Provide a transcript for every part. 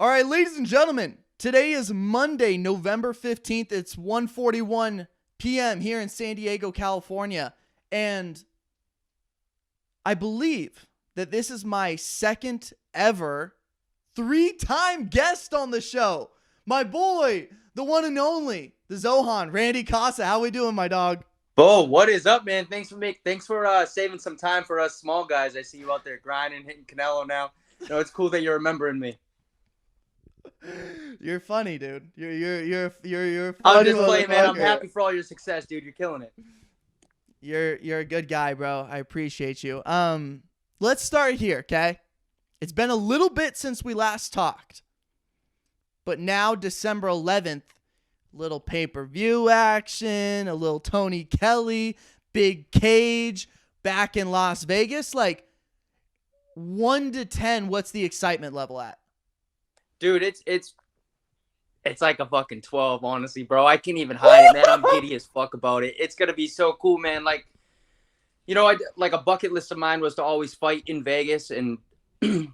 All right, ladies and gentlemen, today is Monday, November 15th. It's 1:41 p.m. here in San Diego, California. And I believe that this is my second ever three-time guest on the show. My boy, the one and only, the Zohan, Randy Costa. How we doing, my dog? Bo, what is up, man? Thanks for saving some time for us small guys. I see you out there grinding, hitting Canelo now. It's cool that you're remembering me. You're funny, dude. You're I'm funny just playing, man. I'm motherfucker. happy for all your success, dude. You're killing it. You're a good guy, bro. I appreciate you. Let's start here, okay? It's been a little bit since we last talked. But now December 11th, little pay-per-view action, a little Tony Kelley, big cage, back in Las Vegas. Like 1 to 10, what's the excitement level at? Dude, it's like a fucking 12, honestly, bro. I can't even hide it, man. I'm giddy as fuck about it. It's gonna be so cool, man. Like, like a bucket list of mine was to always fight in Vegas and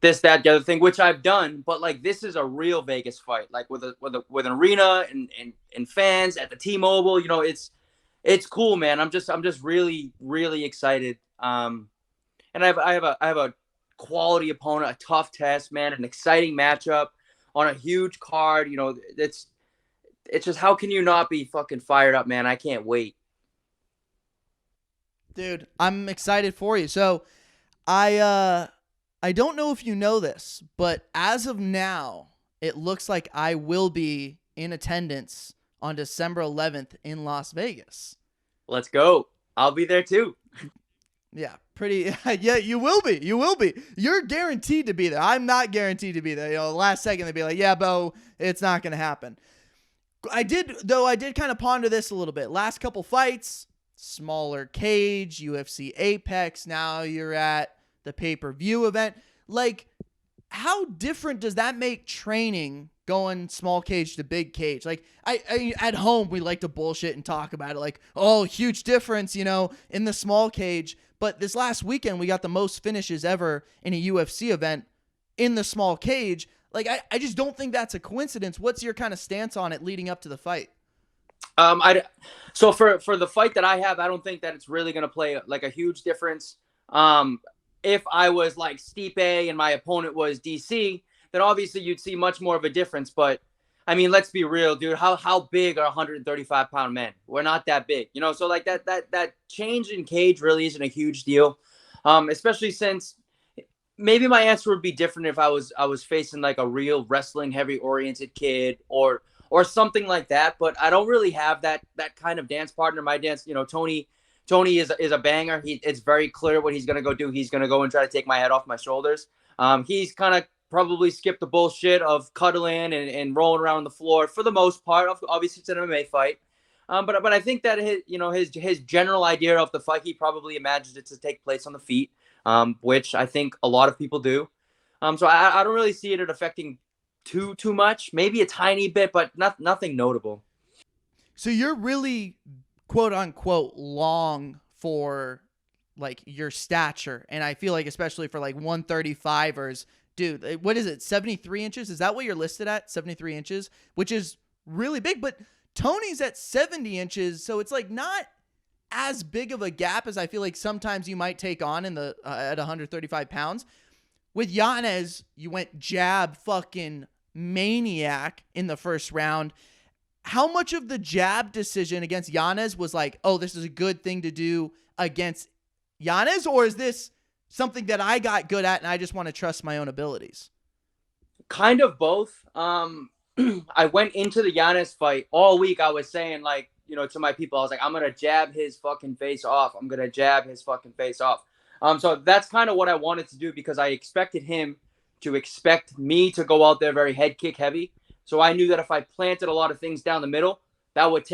this, that, the other thing, which I've done. But like, this is a real Vegas fight, like with an arena and fans at the T-Mobile. It's cool, man. I'm just really really excited. And I have a quality opponent, a tough test, man, an exciting matchup on a huge card. It's just, how can you not be fucking fired up, man? I can't wait. Dude, I'm excited for you. So, I don't know if you know this, but as of now, it looks like I will be in attendance on December 11th in Las Vegas. Let's go. I'll be there too. Yeah, pretty. Yeah, you will be. You will be. You're guaranteed to be there. I'm not guaranteed to be there. Last second they'd be like, "Yeah, Bo, it's not going to happen." I did kind of ponder this a little bit. Last couple fights, smaller cage, UFC Apex. Now you're at the pay-per-view event. Like, how different does that make training going small cage to big cage? Like, I at home, we like to bullshit and talk about it. Like, oh, huge difference, in the small cage. But this last weekend, we got the most finishes ever in a UFC event in the small cage. Like, I just don't think that's a coincidence. What's your kind of stance on it leading up to the fight? So for the fight that I have, I don't think that it's really going to play like a huge difference. If I was like Stipe and my opponent was DC, then obviously you'd see much more of a difference. But I mean, let's be real, dude. How big are 135-pound men? We're not that big, So like that change in cage really isn't a huge deal, especially since maybe my answer would be different if I was facing like a real wrestling heavy oriented kid or something like that. But I don't really have that kind of dance partner. My dance, Tony is a banger. It's very clear what he's gonna go do. He's gonna go and try to take my head off my shoulders. He's kind of probably skipped the bullshit of cuddling and rolling around on the floor for the most part. Obviously, it's an MMA fight. But I think that his general idea of the fight, he probably imagines it to take place on the feet, which I think a lot of people do. So I don't really see it affecting too much. Maybe a tiny bit, but nothing notable. So you're really, quote unquote, long for like your stature, and I feel like especially for like 135ers. Dude, what is it, 73 inches? Is that what you're listed at, 73 inches? Which is really big, but Tony's at 70 inches, so it's like not as big of a gap as I feel like sometimes you might take on in the at 135 pounds. With Yanez, you went jab fucking maniac in the first round. How much of the jab decision against Yanez was like, oh, this is a good thing to do against Yanez, or is this something that I got good at and I just want to trust my own abilities? Kind of both. I went into the Giannis fight all week. I was saying, like, to my people, I was like, I'm going to jab his fucking face off. I'm going to jab his fucking face off. So that's kind of what I wanted to do because I expected him to expect me to go out there very head kick heavy. So I knew that if I planted a lot of things down the middle, that would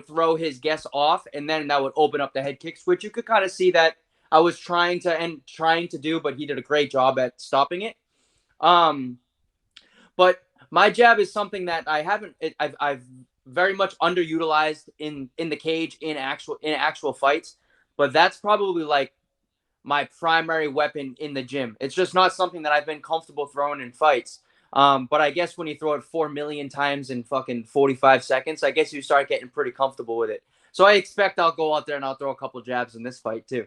throw his guess off, and then that would open up the head kicks, which you could kind of see that I was trying to do, but he did a great job at stopping it. But my jab is something that I've very much underutilized in the cage in actual fights, but that's probably like my primary weapon in the gym. It's just not something that I've been comfortable throwing in fights. But I guess when you throw it 4 million times in fucking 45 seconds, I guess you start getting pretty comfortable with it. So I expect I'll go out there and I'll throw a couple jabs in this fight too.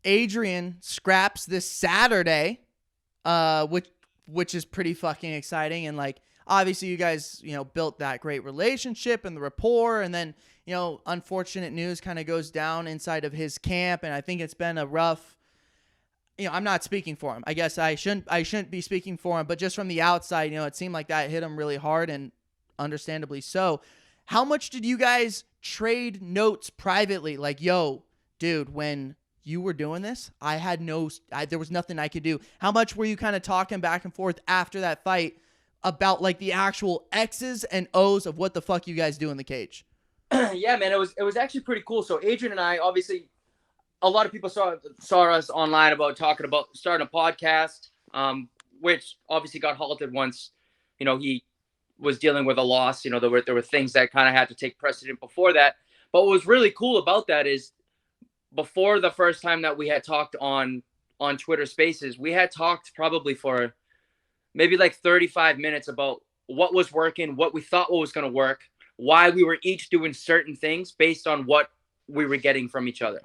Adrian scraps this Saturday, which is pretty fucking exciting. And like, obviously you guys, built that great relationship and the rapport, and then, unfortunate news kind of goes down inside of his camp. And I think it's been a rough, I'm not speaking for him. I guess I shouldn't be speaking for him, but just from the outside, it seemed like that hit him really hard, and understandably so. How much did you guys trade notes privately? Like, yo, dude, when you were doing this, there was nothing I could do. How much were you kind of talking back and forth after that fight about like the actual X's and O's of what the fuck you guys do in the cage? Yeah, man, it was actually pretty cool. So Adrian and I, obviously, a lot of people saw us online about talking about starting a podcast, which obviously got halted once, he was dealing with a loss. There were things that kind of had to take precedent before that. But what was really cool about that is, before the first time that we had talked on Twitter Spaces, we had talked probably for maybe like 35 minutes about what was working, what we thought was going to work, why we were each doing certain things based on what we were getting from each other.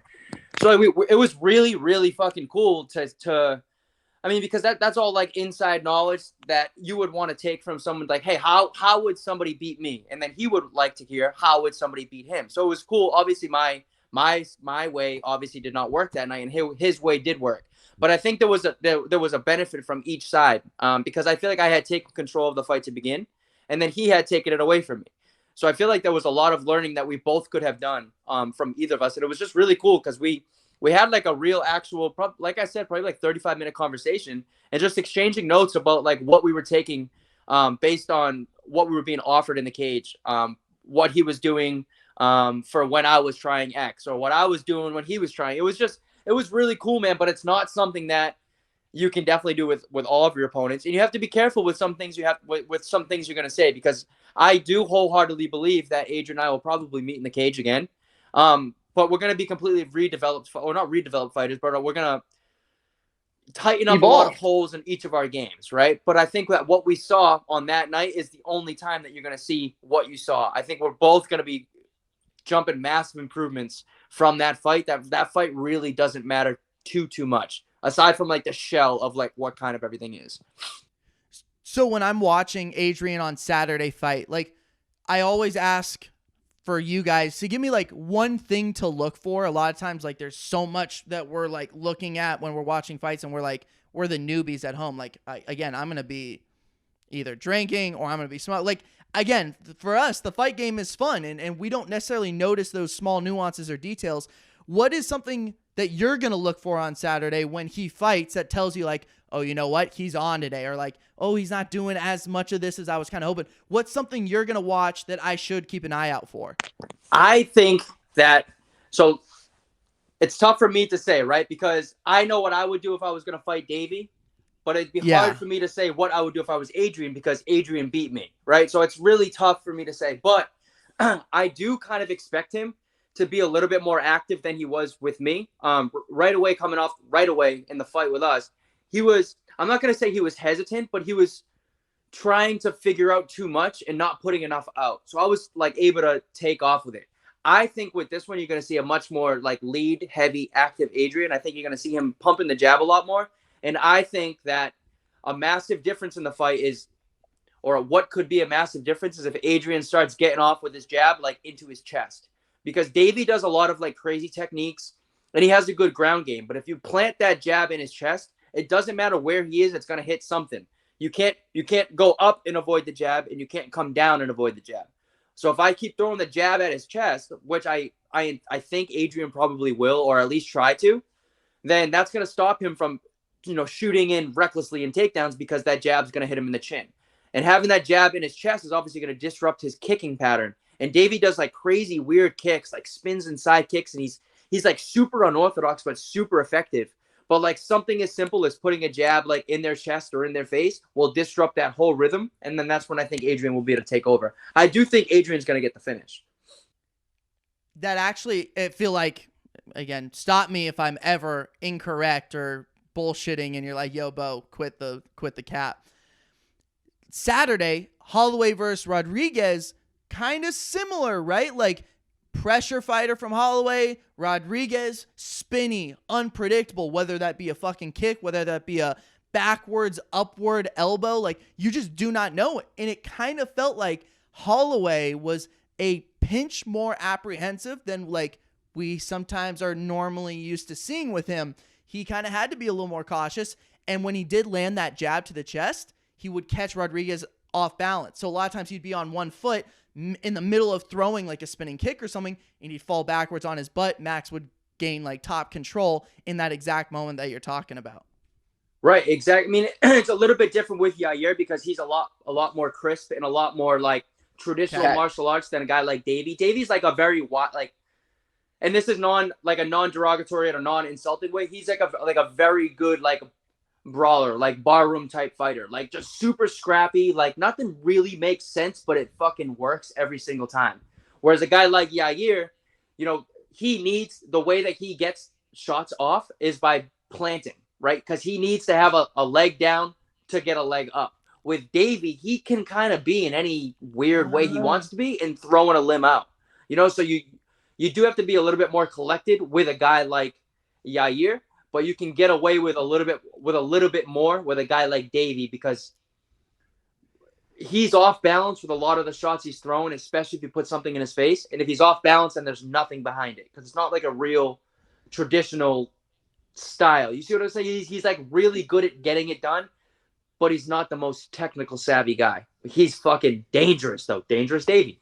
So it was really, really fucking cool because that's all like inside knowledge that you would want to take from someone. Like, hey, how would somebody beat me? And then he would like to hear, how would somebody beat him? So it was cool. Obviously my way obviously did not work that night, and his way did work. But I think there was a benefit from each side, because I feel like I had taken control of the fight to begin, and then he had taken it away from me. So I feel like there was a lot of learning that we both could have done from either of us, and it was just really cool because we had like a real actual, like I said, probably like 35-minute conversation, and just exchanging notes about like what we were taking based on what we were being offered in the cage, what he was doing for when I was trying X, or what I was doing when he was trying. It was really cool, man. But it's not something that you can definitely do with all of your opponents, and you have to be careful with some things with some things you're going to say, because I do wholeheartedly believe that Adrian and I will probably meet in the cage again. But we're going to be completely not redeveloped fighters, but we're going to tighten up a lot of holes in each of our games, right? But I think that what we saw on that night is the only time that you're going to see what you saw. I think we're both going to be jumping massive improvements from that fight. That fight really doesn't matter too much, aside from like the shell of like what kind of everything is. So when I'm watching Adrian on Saturday fight, like, I always ask for you guys to give me like one thing to look for. A lot of times, like, there's so much that we're like looking at when we're watching fights, and we're the newbies at home. Like, I'm going to be either drinking or I'm going to be smart. Like, again, for us, the fight game is fun, and we don't necessarily notice those small nuances or details. What is something that you're going to look for on Saturday when he fights that tells you like, oh, you know what, he's on today, or like, oh, he's not doing as much of this as I was kind of hoping? What's something you're going to watch that I should keep an eye out for? I think that, so it's tough for me to say, right? Because I know what I would do if I was going to fight Davey, but it'd be hard for me to say what I would do if I was Adrian, because Adrian beat me, right? So it's really tough for me to say, but I do kind of expect him to be a little bit more active than he was with me. Right away in the fight with us, I'm not going to say he was hesitant, but he was trying to figure out too much and not putting enough out. So I was like able to take off with it. I think with this one, you're going to see a much more like lead heavy active Adrian. I think you're going to see him pumping the jab a lot more. And I think that a massive difference in the fight is, or what could be a massive difference, is if Adrian starts getting off with his jab, like into his chest, because Davey does a lot of like crazy techniques and he has a good ground game. But if you plant that jab in his chest, it doesn't matter where he is. It's going to hit something. You can't go up and avoid the jab, and you can't come down and avoid the jab. So if I keep throwing the jab at his chest, which I think Adrian probably will, or at least try to, then that's going to stop him from, shooting in recklessly in takedowns, because that jab's going to hit him in the chin. And having that jab in his chest is obviously going to disrupt his kicking pattern. And Davey does like crazy weird kicks, like spins and side kicks, and he's like super unorthodox but super effective. But like something as simple as putting a jab like in their chest or in their face will disrupt that whole rhythm. And then that's when I think Adrian will be able to take over. I do think Adrian's going to get the finish. That actually, I feel like, again, stop me if I'm ever incorrect or bullshitting and you're like, yo, Bo, quit the cap. Saturday, Holloway versus Rodriguez, kind of similar, right? Like pressure fighter from Holloway, Rodriguez, spinny, unpredictable, whether that be a fucking kick, whether that be a backwards, upward elbow, like you just do not know it. And it kind of felt like Holloway was a pinch more apprehensive than like we sometimes are normally used to seeing with him. He kind of had to be a little more cautious. And when he did land that jab to the chest, he would catch Rodriguez off balance. So a lot of times he'd be on one foot in the middle of throwing like a spinning kick or something, and he'd fall backwards on his butt. Max would gain like top control in that exact moment that you're talking about. Right, exactly. I mean, it's a little bit different with Yair because he's a lot more crisp and a lot more like traditional martial arts than a guy like Davey. Davey's like a very like, and this is a non-derogatory or non-insulting way. He's like a very good like brawler, like barroom type fighter, like just super scrappy. Like nothing really makes sense, but it fucking works every single time. Whereas a guy like Yair, you know, he needs the way that he gets shots off is by planting. Right? Because he needs to have a leg down to get a leg up. With Davey, he can kind of be in any weird way he wants to be and throwing a limb out. You know, so you do have to be a little bit more collected with a guy like Yair, but you can get away with a little bit more with a guy like Davey because he's off balance with a lot of the shots he's throwing, especially if you put something in his face. And if he's off balance, then there's nothing behind it because it's not like a real traditional style. You see what I'm saying? He's like really good at getting it done, but he's not the most technical savvy guy. He's fucking dangerous though. Dangerous Davey.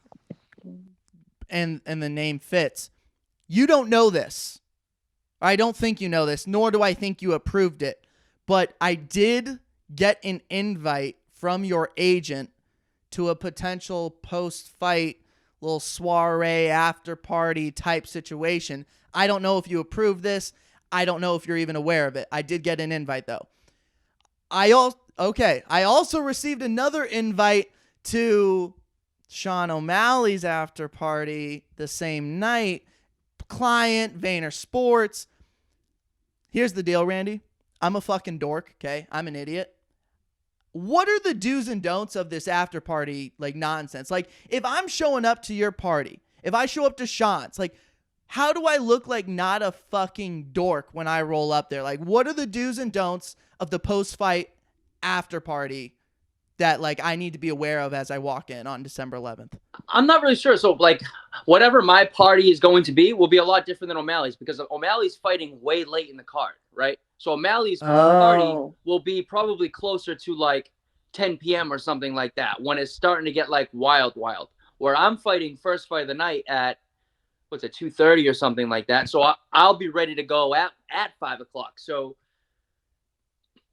And the name fits. You don't know this. I don't think you know this, nor do I think you approved it. But I did get an invite from your agent to a potential post-fight little soiree after party type situation. I don't know if you approved this. I don't know if you're even aware of it. I did get an invite though. I also received another invite to Sean O'Malley's after party the same night. Client, Vayner Sports. Here's the deal, Randy. I'm a fucking dork, okay? I'm an idiot. What are the do's and don'ts of this after party like nonsense? Like if I'm showing up to your party, if I show up to Sean's, like how do I look like not a fucking dork when I roll up there? Like, what are the do's and don'ts of the post-fight after party that, like, I need to be aware of as I walk in on December 11th? I'm not really sure. So, like, whatever my party is going to be will be a lot different than O'Malley's because O'Malley's fighting way late in the card, right? So O'Malley's party will be probably closer to, like, 10 p.m. or something like that when it's starting to get, like, wild. Where I'm fighting first fight of the night at 2:30 or something like that. So I'll be ready to go at 5 o'clock. So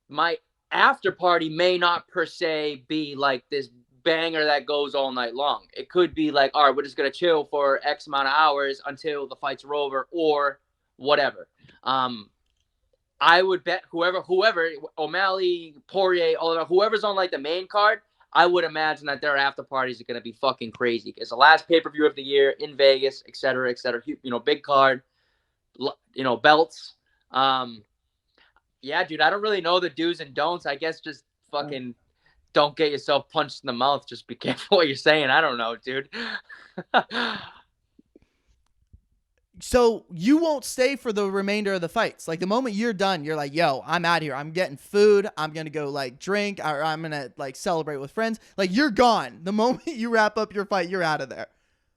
my after party may not per se be like this banger that goes all night long. It could be like, all right, we're just going to chill for X amount of hours until the fights are over or whatever. I would bet whoever, O'Malley, Poirier, all of that, whoever's on like the main card, I would imagine that their after parties are going to be fucking crazy. It's the last pay-per-view of the year in Vegas, et cetera, you know, big card, you know, belts. Yeah, dude, I don't really know the do's and don'ts. I guess just fucking don't get yourself punched in the mouth. Just be careful what you're saying. I don't know, dude. So you won't stay for the remainder of the fights. Like the moment you're done, you're like, yo, I'm out of here. I'm getting food. I'm going to go like drink or I'm going to like celebrate with friends. Like you're gone. The moment you wrap up your fight, you're out of there.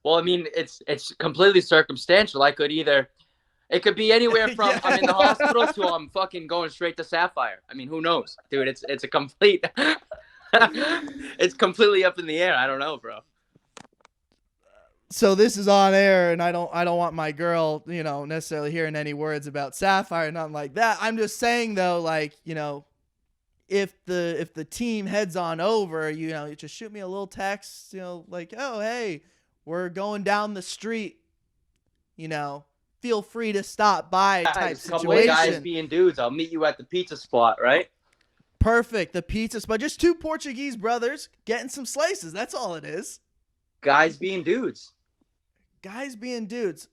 Well, I mean, it's completely circumstantial. It could be anywhere from I'm in the hospital to I'm fucking going straight to Sapphire. I mean, who knows, dude? It's a complete, it's completely up in the air. I don't know, bro. So this is on air, and I don't want my girl, you know, necessarily hearing any words about Sapphire, nothing like that. I'm just saying though, like, you know, if the team heads on over, you know, you just shoot me a little text, you know, like, oh hey, we're going down the street, you know, feel free to stop by type situation. A couple of guys being dudes, I'll meet you at the pizza spot, right? Perfect, the pizza spot. Just two Portuguese brothers getting some slices. That's all it is. Guys being dudes. Guys being dudes.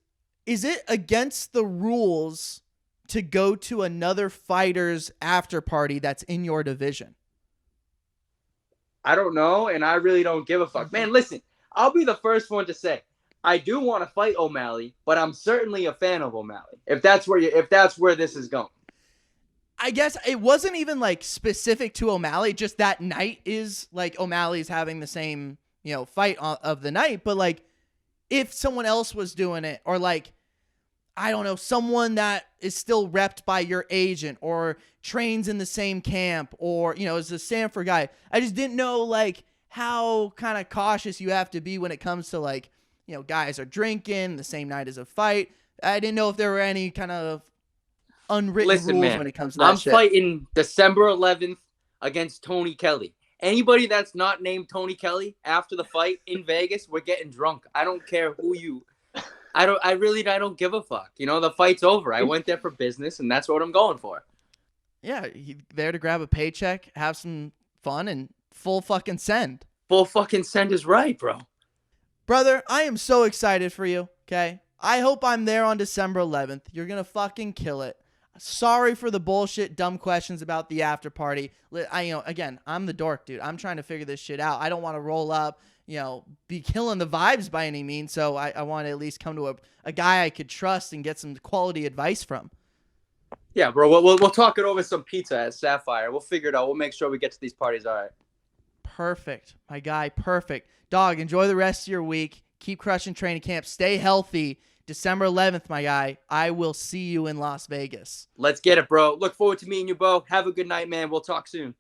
Is it against the rules to go to another fighter's after party that's in your division? I don't know, and I really don't give a fuck. Man, listen, I'll be the first one to say I do want to fight O'Malley, but I'm certainly a fan of O'Malley. If that's where this is going. I guess it wasn't even like specific to O'Malley. Just that night is like O'Malley's having the same, fight of the night. But like, if someone else was doing it, or like, I don't know, someone that is still repped by your agent or trains in the same camp, or, is a Sanford guy. I just didn't know like how kind of cautious you have to be when it comes to like, guys are drinking the same night as a fight. I didn't know if there were any kind of unwritten rules when it comes to that shit. I'm fighting December 11th against Tony Kelley. Anybody that's not named Tony Kelley after the fight in Vegas, we're getting drunk. I don't care who you. I don't give a fuck. The fight's over. I went there for business, and that's what I'm going for. Yeah, there to grab a paycheck, have some fun, and full fucking send. Full fucking send is right, bro. Brother, I am so excited for you, okay? I hope I'm there on December 11th. You're going to fucking kill it. Sorry for the bullshit, dumb questions about the after party. Again, I'm the dork, dude. I'm trying to figure this shit out. I don't want to roll up, be killing the vibes by any means. So I want to at least come to a guy I could trust and get some quality advice from. Yeah, bro. We'll talk it over some pizza at Sapphire. We'll figure it out. We'll make sure we get to these parties all right. Perfect. My guy, perfect. Dog, enjoy the rest of your week. Keep crushing training camp. Stay healthy. December 11th, my guy. I will see you in Las Vegas. Let's get it, bro. Look forward to meeting you, Bo. Have a good night, man. We'll talk soon.